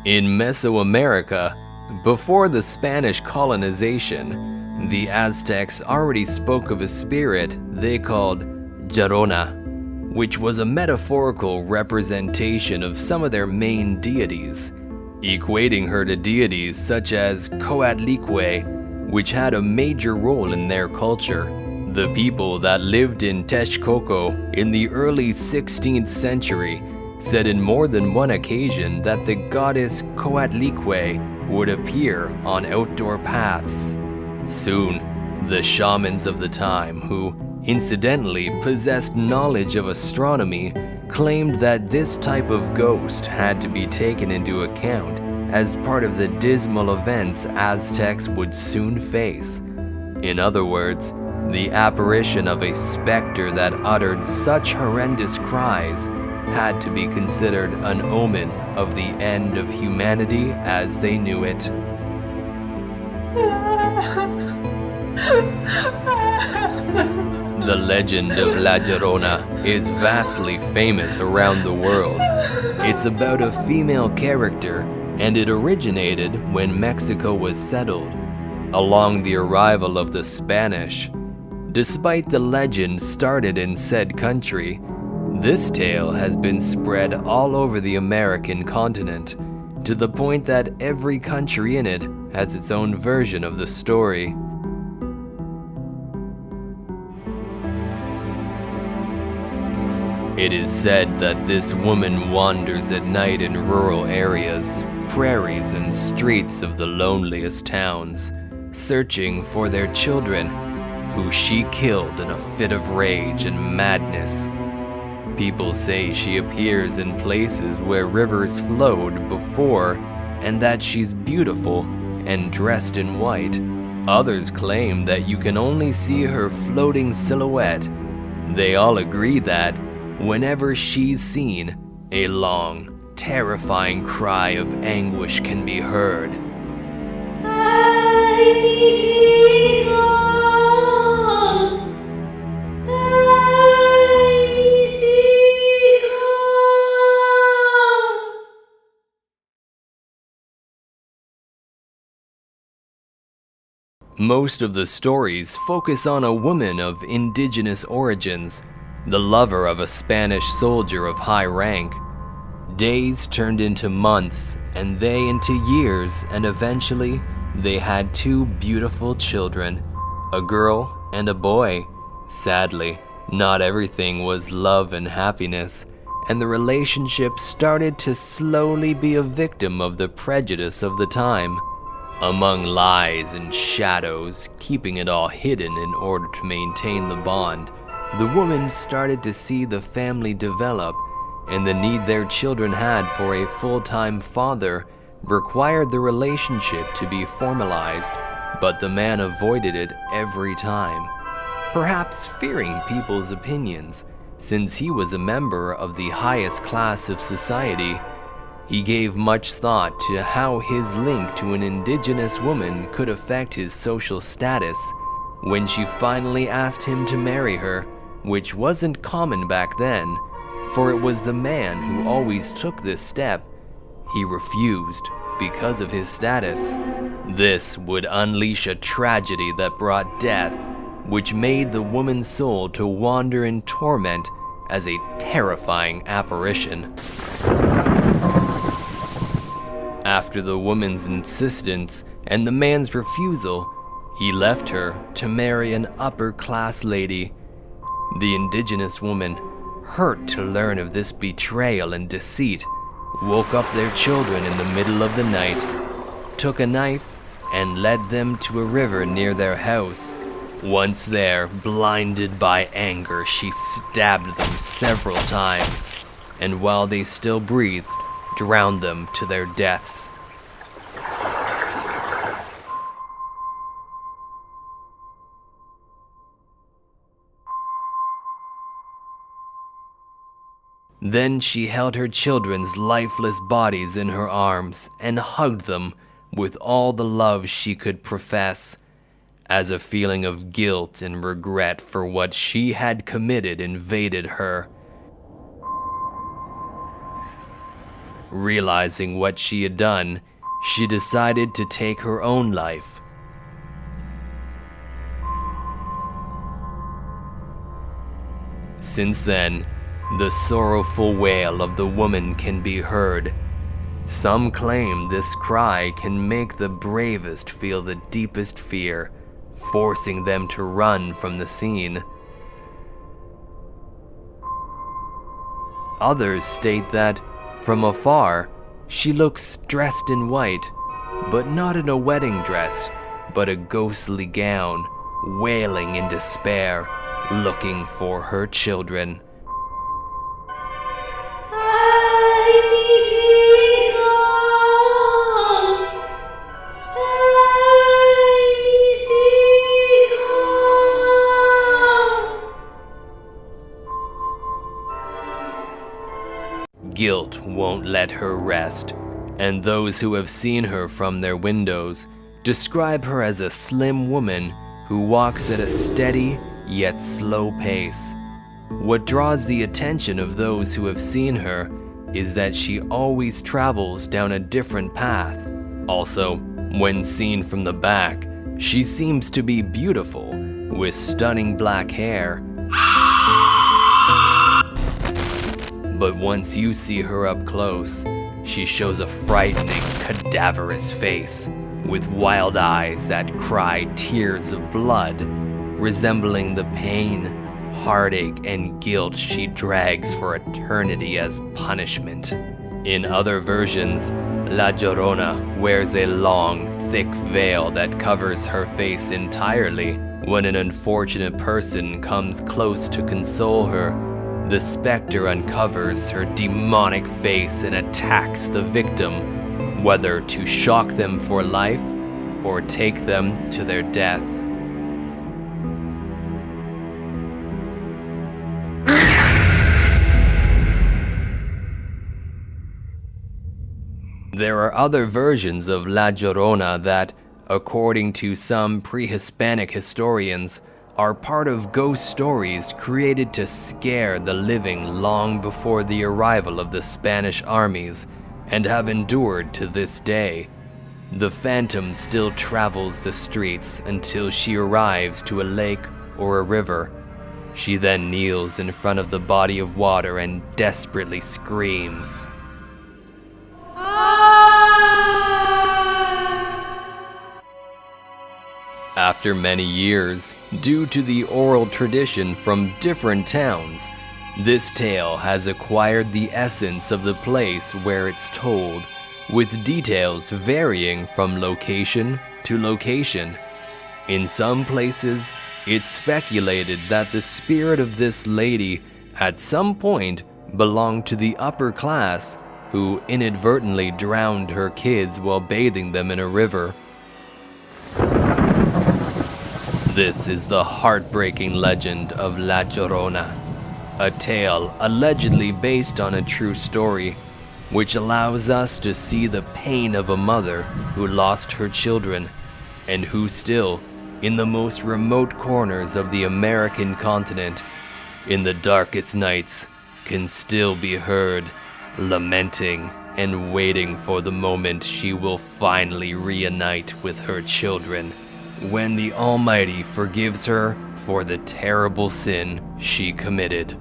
In Mesoamerica, before the Spanish colonization, the Aztecs already spoke of a spirit they called Llorona, which was a metaphorical representation of some of their main deities, equating her to deities such as Coatlicue, which had a major role in their culture. The people that lived in Texcoco in the early 16th century said in more than one occasion that the goddess Coatlicue would appear on outdoor paths. Soon, the shamans of the time, who incidentally possessed knowledge of astronomy, claimed that this type of ghost had to be taken into account as part of the dismal events Aztecs would soon face. In other words, the apparition of a specter that uttered such horrendous cries had to be considered an omen of the end of humanity as they knew it. The legend of La Llorona is vastly famous around the world. It's about a female character, and it originated when Mexico was settled, along the arrival of the Spanish. Despite the legend started in said country, this tale has been spread all over the American continent, to the point that every country in it has its own version of the story. It is said that this woman wanders at night in rural areas, prairies, and streets of the loneliest towns, searching for their children, who she killed in a fit of rage and madness. People say she appears in places where rivers flowed before, and that she's beautiful and dressed in white. Others claim that you can only see her floating silhouette. They all agree that, whenever she's seen, a long, terrifying cry of anguish can be heard. Most of the stories focus on a woman of indigenous origins, the lover of a Spanish soldier of high rank. Days turned into months, and they into years, and eventually they had two beautiful children, a girl and a boy. Sadly, not everything was love and happiness, and the relationship started to slowly be a victim of the prejudice of the time. Among lies and shadows, keeping it all hidden in order to maintain the bond, the woman started to see the family develop, and the need their children had for a full-time father required the relationship to be formalized, but the man avoided it every time, perhaps fearing people's opinions, since he was a member of the highest class of society. He gave much thought to how his link to an indigenous woman could affect his social status. When she finally asked him to marry her, which wasn't common back then, for it was the man who always took this step, he refused because of his status. This would unleash a tragedy that brought death, which made the woman's soul to wander in torment as a terrifying apparition. After the woman's insistence and the man's refusal, he left her to marry an upper-class lady. The indigenous woman, hurt to learn of this betrayal and deceit, woke up their children in the middle of the night, took a knife, and led them to a river near their house. Once there, blinded by anger, she stabbed them several times, and while they still breathed, drowned them to their deaths. Then she held her children's lifeless bodies in her arms and hugged them with all the love she could profess, as a feeling of guilt and regret for what she had committed invaded her. Realizing what she had done, she decided to take her own life. Since then, the sorrowful wail of the woman can be heard. Some claim this cry can make the bravest feel the deepest fear, forcing them to run from the scene. Others state that, from afar, she looks dressed in white, but not in a wedding dress, but a ghostly gown, wailing in despair, looking for her children. Guilt won't let her rest, and those who have seen her from their windows describe her as a slim woman who walks at a steady yet slow pace. What draws the attention of those who have seen her is that she always travels down a different path. Also, when seen from the back, she seems to be beautiful, with stunning black hair. But once you see her up close, she shows a frightening, cadaverous face, with wild eyes that cry tears of blood, resembling the pain, heartache, and guilt she drags for eternity as punishment. In other versions, La Llorona wears a long, thick veil that covers her face entirely. When an unfortunate person comes close to console her, the specter uncovers her demonic face and attacks the victim, whether to shock them for life or take them to their death. There are other versions of La Llorona that, according to some pre-Hispanic historians, are part of ghost stories created to scare the living long before the arrival of the Spanish armies, and have endured to this day. The phantom still travels the streets until she arrives to a lake or a river. She then kneels in front of the body of water and desperately screams. After many years, due to the oral tradition from different towns, this tale has acquired the essence of the place where it's told, with details varying from location to location. In some places, it's speculated that the spirit of this lady at some point belonged to the upper class who inadvertently drowned her kids while bathing them in a river. This is the heartbreaking legend of La Llorona, a tale allegedly based on a true story, which allows us to see the pain of a mother who lost her children, and who still, in the most remote corners of the American continent, in the darkest nights, can still be heard lamenting and waiting for the moment she will finally reunite with her children, when the Almighty forgives her for the terrible sin she committed.